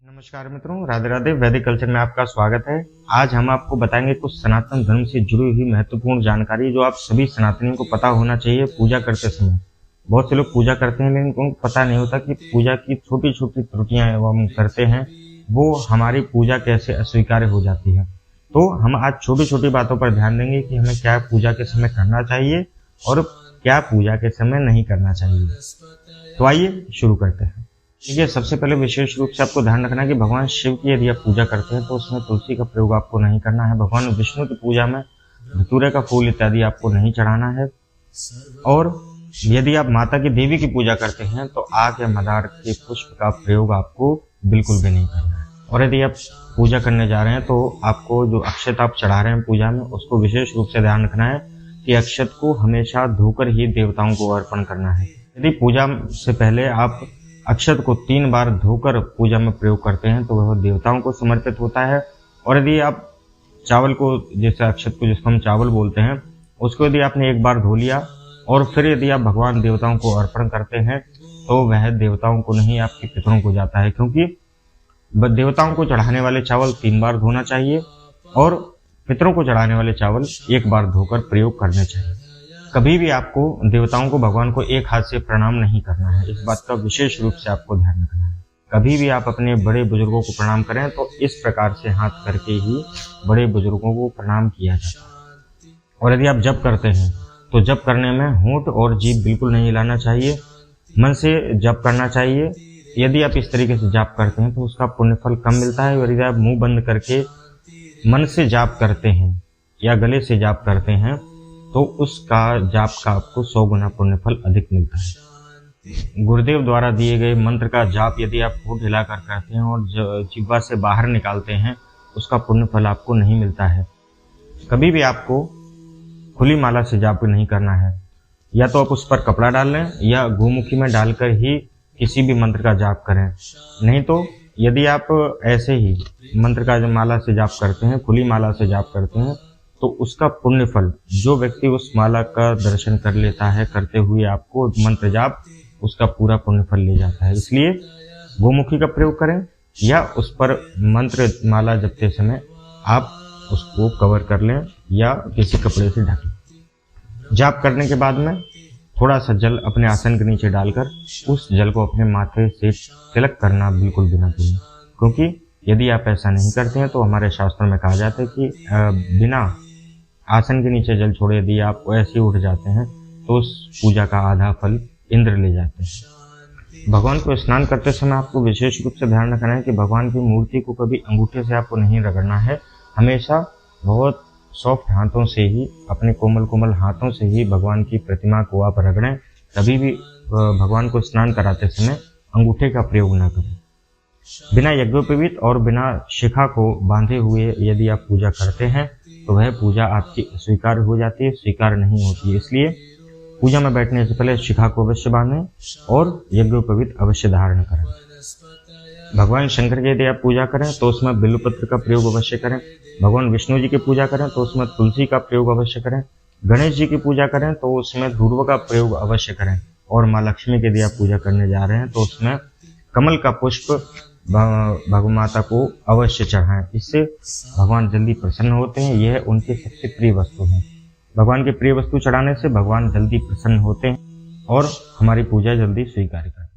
नमस्कार मित्रों, राधे राधे। वैदिक कल्चर में आपका स्वागत है। आज हम आपको बताएंगे कुछ सनातन धर्म से जुड़ी हुई महत्वपूर्ण जानकारी जो आप सभी सनातनियों को पता होना चाहिए पूजा करते समय। बहुत से लोग पूजा करते हैं लेकिन उनको पता नहीं होता कि पूजा की छोटी छोटी त्रुटियां हम करते हैं वो हमारी पूजा कैसे अस्वीकार्य हो जाती है। तो हम आज छोटी छोटी बातों पर ध्यान देंगे कि हमें क्या पूजा के समय करना चाहिए और क्या पूजा के समय नहीं करना चाहिए। तो आइए शुरू करते हैं। देखिए, सबसे पहले विशेष रूप से आपको ध्यान रखना है कि भगवान शिव की यदि आप पूजा करते हैं तो उसमें तुलसी का प्रयोग आपको नहीं करना है। भगवान विष्णु की पूजा में धतूरे का फूल इत्यादि आपको नहीं चढ़ाना है। और यदि आप माता की देवी की पूजा करते हैं तो आग या मदार के पुष्प का प्रयोग आपको बिल्कुल भी नहीं करना है। और यदि आप पूजा करने जा रहे हैं तो आपको जो अक्षत आप चढ़ा रहे हैं पूजा में उसको विशेष रूप से ध्यान रखना है कि अक्षत को हमेशा धोकर ही देवताओं को अर्पण करना है। यदि पूजा से पहले आप अक्षत को 3 बार धोकर पूजा में प्रयोग करते हैं तो वह देवताओं को समर्पित होता है। और यदि आप चावल को, जैसे अक्षत को जिसको हम चावल बोलते हैं, उसको यदि आपने 1 बार धो लिया और फिर यदि आप भगवान देवताओं को अर्पण करते हैं तो वह देवताओं को नहीं, आपके पितरों को जाता है। क्योंकि देवताओं को चढ़ाने वाले चावल 3 बार धोना चाहिए और पितरों को चढ़ाने वाले चावल 1 बार धोकर प्रयोग करने चाहिए। कभी भी आपको देवताओं को, भगवान को एक हाथ से प्रणाम नहीं करना है। इस बात का विशेष रूप से आपको ध्यान रखना है। कभी भी आप अपने बड़े बुजुर्गों को प्रणाम करें तो इस प्रकार से हाथ करके ही बड़े बुजुर्गों को प्रणाम किया जाता है। और यदि आप जप करते हैं तो जप करने में होंठ और जीभ बिल्कुल नहीं हिलाना चाहिए, मन से जप करना चाहिए। यदि आप इस तरीके से जाप करते हैं तो उसका पुण्यफल कम मिलता है। और यदि आप मुंह बंद करके मन से जाप करते हैं या गले से जाप करते हैं तो उसका जाप का आपको 100 गुना पुण्यफल अधिक मिलता है। गुरुदेव द्वारा दिए गए मंत्र का जाप यदि आप होंठ हिलाकर करते हैं और जिह्वा से बाहर निकालते हैं उसका पुण्यफल आपको नहीं मिलता है। कभी भी आपको खुली माला से जाप नहीं करना है। या तो आप उस पर कपड़ा डाल लें या गोमुखी में डालकर ही किसी भी मंत्र का जाप करें। नहीं तो यदि आप ऐसे ही मंत्र का माला से जाप करते हैं, खुली माला से जाप करते हैं, तो उसका पुण्यफल, जो व्यक्ति उस माला का दर्शन कर लेता है करते हुए आपको मंत्र जाप, उसका पूरा पुण्यफल ले जाता है। इसलिए गोमुखी का प्रयोग करें या उस पर मंत्र माला जपते समय आप उसको कवर कर लें या किसी कपड़े से ढक लें। जाप करने के बाद में थोड़ा सा जल अपने आसन के नीचे डालकर उस जल को अपने माथे से तिलक करना बिल्कुल भी ना भूलें। क्योंकि यदि आप ऐसा नहीं करते हैं तो हमारे शास्त्रों में कहा जाता है कि बिना आसन के नीचे जल छोड़े यदि आप ऐसे ही उठ जाते हैं तो उस पूजा का आधा फल इंद्र ले जाते हैं। भगवान को स्नान करते समय आपको विशेष रूप से ध्यान रखना है कि भगवान की मूर्ति को कभी अंगूठे से आपको नहीं रगड़ना है। हमेशा बहुत सॉफ्ट हाथों से ही, अपने कोमल कोमल हाथों से ही भगवान की प्रतिमा को आप रगड़ें। कभी भी भगवान को स्नान कराते समय अंगूठे का प्रयोग न करें। बिना यज्ञोपवीत और बिना शिखा को बांधे हुए यदि आप पूजा करते हैं तो वह पूजा आपकी स्वीकार हो जाती है, स्वीकार नहीं होती है। इसलिए पूजा में बैठने से पहले शिखा को अवश्य बांधें और यज्ञोपवीत अवश्य धारण करें। भगवान शंकर की यदि आप पूजा करें तो उसमें बिल्वपत्र का प्रयोग अवश्य करें। भगवान विष्णु जी की पूजा करें तो उसमें तुलसी का प्रयोग अवश्य करें। गणेश जी की पूजा करें तो उसमें धूर्व का प्रयोग अवश्य करें। और माँ लक्ष्मी की यदि आप पूजा करने जा रहे हैं तो उसमें कमल का पुष्प भगवान माता को अवश्य चढ़ाएं। इससे भगवान जल्दी प्रसन्न होते हैं। यह उनकी सबसे प्रिय वस्तु है। भगवान की प्रिय वस्तु चढ़ाने से भगवान जल्दी प्रसन्न होते हैं और हमारी पूजा जल्दी स्वीकार करते हैं।